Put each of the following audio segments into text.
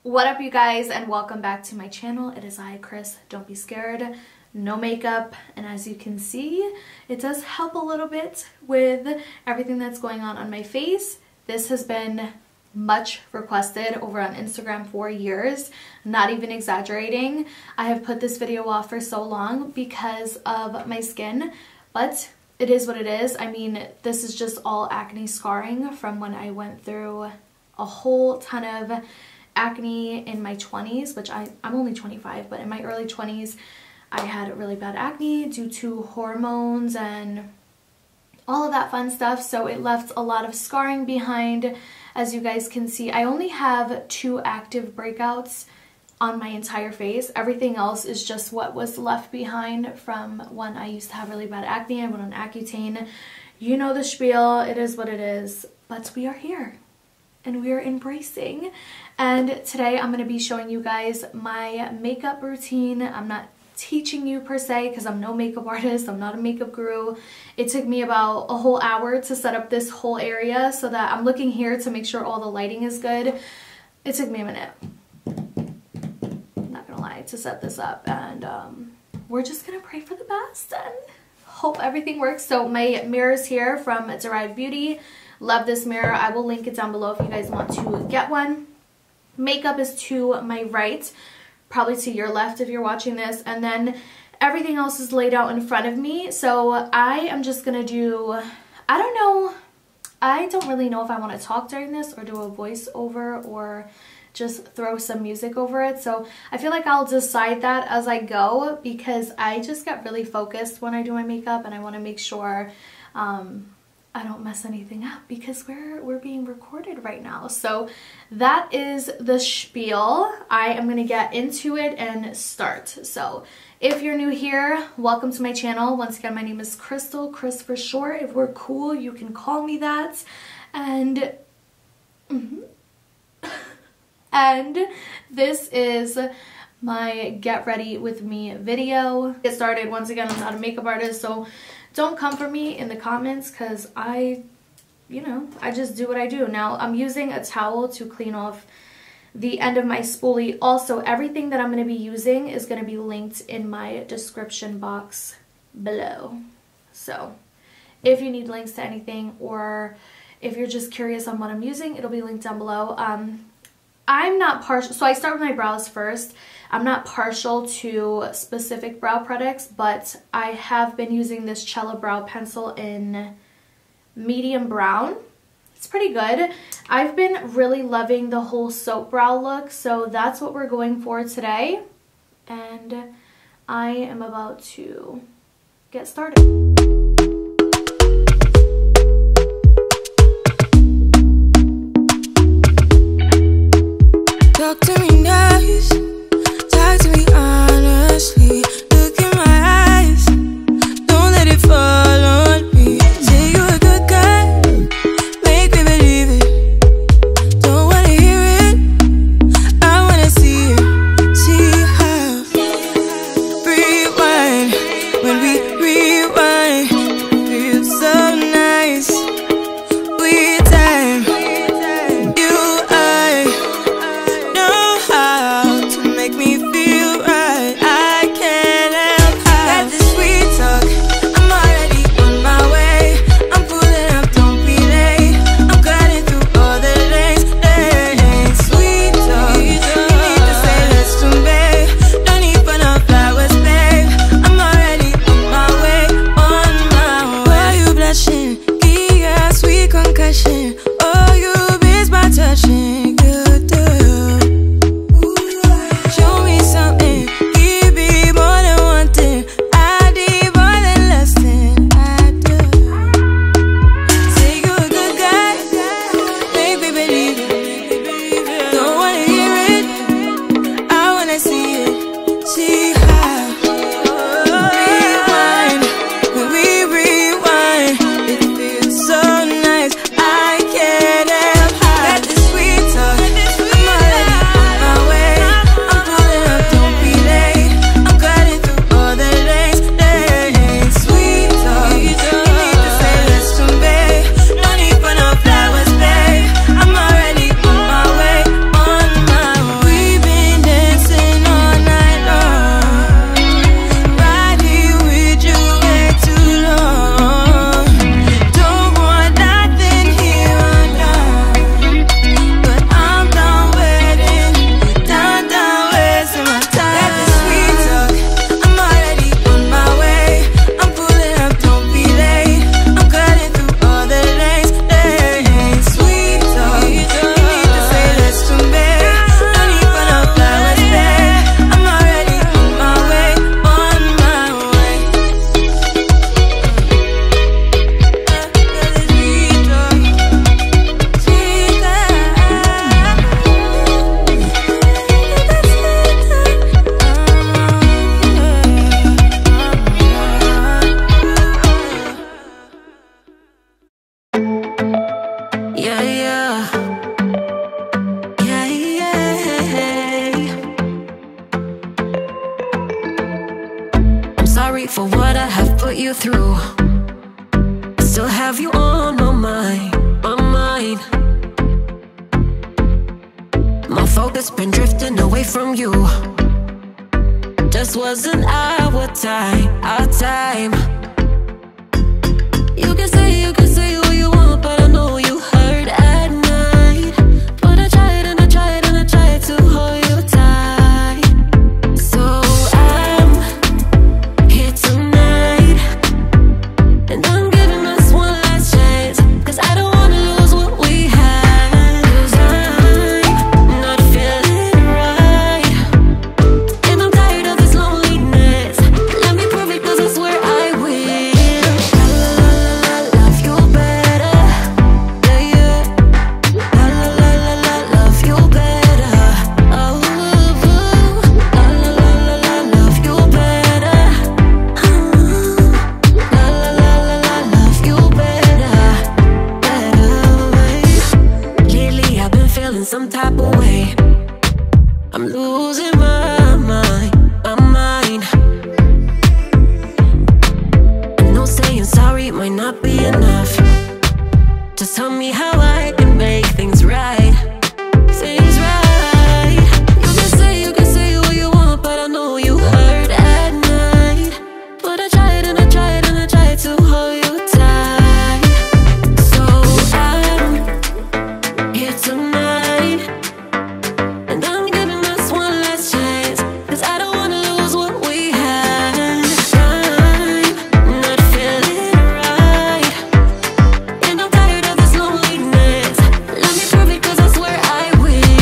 What up, you guys, and welcome back to my channel. It is I, Chris. Don't be scared. No makeup, and as you can see, it does help a little bit with everything that's going on my face. This has been much requested over on Instagram for years, not even exaggerating. I have put this video off for so long because of my skin, but it is what it is. I mean, this is just all acne scarring from when I went through a whole ton of acne in my 20s, which I'm only 25, but in my early 20s I had really bad acne due to hormones and all of that fun stuff, so it left a lot of scarring behind. As you guys can see, I only have 2 active breakouts on my entire face. Everything else is just what was left behind from when I used to have really bad acne. I went on Accutane. You know the spiel, it is what it is, but we are here and we are embracing. And today I'm going to be showing you guys my makeup routine. I'm not teaching you per se because I'm no makeup artist. I'm not a makeup guru. It took me about a whole hour to set up this whole area so that I'm looking here to make sure all the lighting is good. It took me a minute, I'm not gonna lie, to set this up, and we're just gonna pray for the best and hope everything works. So my mirror is here from Derived Beauty. Love this mirror. I will link it down below if you guys want to get one. Makeup is to my right, probably to your left if you're watching this, and then everything else is laid out in front of me. So I am just gonna do, I don't really know if I want to talk during this or do a voiceover or just throw some music over it. So I feel like I'll decide that as I go because I just get really focused when I do my makeup, and I want to make sure I don't mess anything up because we're being recorded right now. So that is the spiel. I am gonna get into it and start. So if you're new here, welcome to my channel. Once again, my name is Crystal, Chris for short. If we're cool, you can call me that. And and this is my get ready with me video. Get started. Once again, I'm not a makeup artist, so don't come for me in the comments because I just do what I do. Now I'm using a towel to clean off the end of my spoolie. Also, everything that I'm going to be using is going to be linked in my description box below. So if you need links to anything, or if you're just curious on what I'm using, it'll be linked down below. I'm not partial, so I start with my brows first. I'm not partial to specific brow products, but I have been using this Chella brow pencil in medium brown. It's pretty good. I've been really loving the whole soap brow look, so that's what we're going for today. And I am about to get started. Talk to me nice, talk to me honestly. Look in my eyes, don't let it fall on me. Say you're a good guy, make me believe it. Don't wanna hear it, I wanna see it. See how rewind, when we rewind, for what I have put you through. I still have you on my mind, my mind. My focus been drifting away from you. Just wasn't our time, our time. You can say what you want, but I know you hurt at night. But I tried and I tried and I tried to hold you tight. So I'm here tonight, and I'm giving us one last chance, 'cause I don't wanna lose what we had. 'Cause I'm not feeling right, and I'm tired of this loneliness. Let me prove it, 'cause I swear I will. Love you better, yeah, yeah. Love you better, oh, love you better, love you better, Lately I've been feeling some type of way. I'm losing my mind, my mind. I know saying sorry might not be enough. Just tell me how I can make things right, things right. You can say what you want, but I know you hurt at night. But I tried and I tried and I tried to hold you tight. So I'm here tonight, and I'm giving us one last chance, 'cause I don't wanna lose what we had. I'm not feeling right, and I'm tired of this loneliness. Let me prove it, 'cause I swear I will.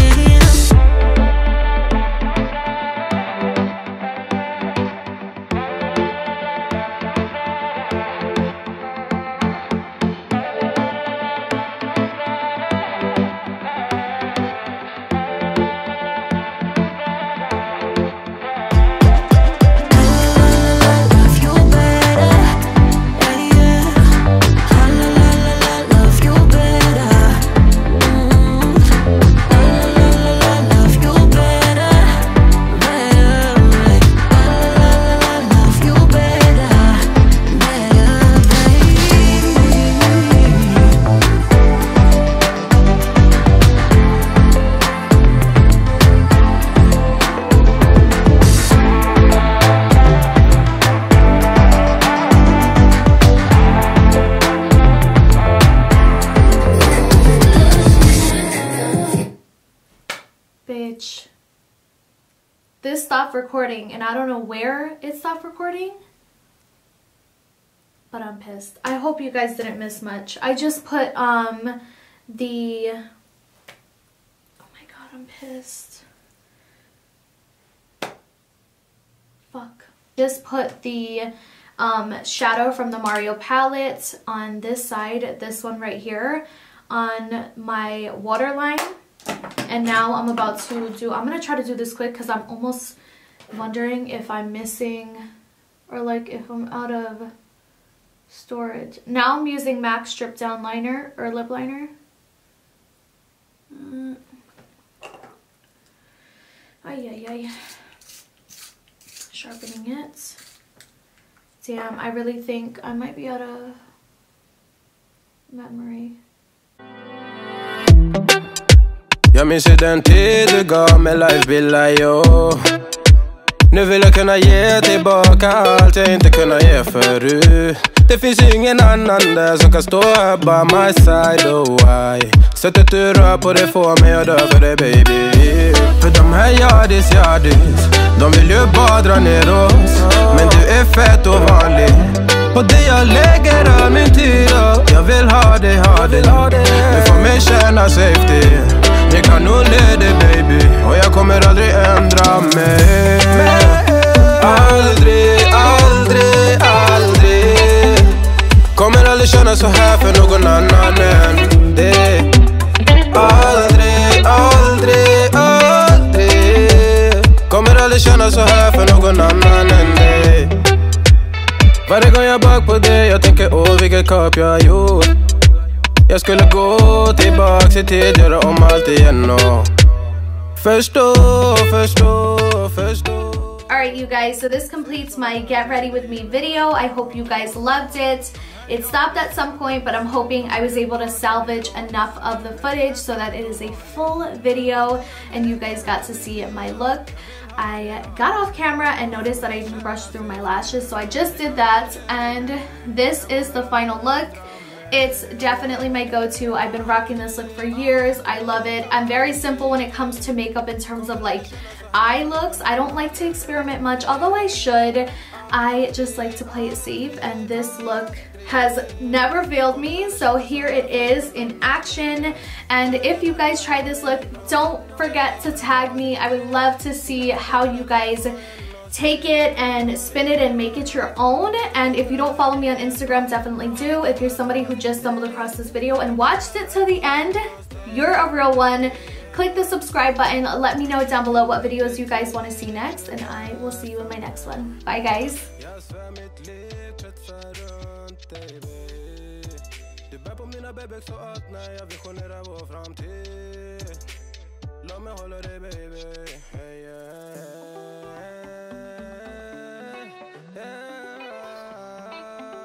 Love you better, yeah, yeah. Love you better, love you better, love you better, Bitch. This stopped recording, and I don't know where it stopped recording, but I'm pissed. I hope you guys didn't miss much. I just put the, oh my god, I'm pissed. Fuck. Just put the shadow from the Mario palette on this side, this one right here, on my waterline. And now I'm about to do, I'm gonna try to do this quick because I'm almost wondering if I'm missing, or like if I'm out of storage. Now I'm using MAC Strip Down Liner, or lip liner. Ay. Sharpening it. Damn, I really think I might be out of memory. Jag minns ju den tid du gav mig life-bilder, yo. Nu vill jag kunna ge tillbaka allt jag inte kunna ge förut. Det finns ju ingen annan där som kan stå här by my side, oh why. Sättet du rör på det får mig att dö för dig, baby. För de här yardis, de vill ju bara dra ner oss. Men du är fett och vanlig, och det jag lägger av min tid, jag vill ha dig. Du får mig känna safety. Jag kan nog leda, baby, och jag kommer aldrig ändra mig. Aldrig kommer aldrig känna så här för någon annan än dig. Aldrig kommer aldrig känna så här för någon annan än dig. Varje gång jag bak på dig, jag tänker vilket kap jag har gjort. Jag skulle gå tillbaks i tid, göra om allt igen och förstå. Alright you guys, so this completes my get ready with me video. I hope you guys loved it. It stopped at some point, but I'm hoping I was able to salvage enough of the footage so that it is a full video and you guys got to see my look. I got off camera and noticed that I didn't brush through my lashes, so I just did that, and this is the final look. It's definitely my go-to. I've been rocking this look for years. I love it. I'm very simple when it comes to makeup in terms of like eye looks. I don't like to experiment much, although I should. I just like to play it safe, and this look has never failed me, so here it is in action. And if you guys try this look, don't forget to tag me. I would love to see how you guys take it and spin it and make it your own. And if you don't follow me on Instagram, definitely do. If you're somebody who just stumbled across this video and watched it to the end, you're a real one. Click the subscribe button. Let me know down below what videos you guys want to see next, and I will see you in my next one. Bye guys. Du bär på mina bebek så att när jag visionerar vår framtid. Låt mig hålla dig baby.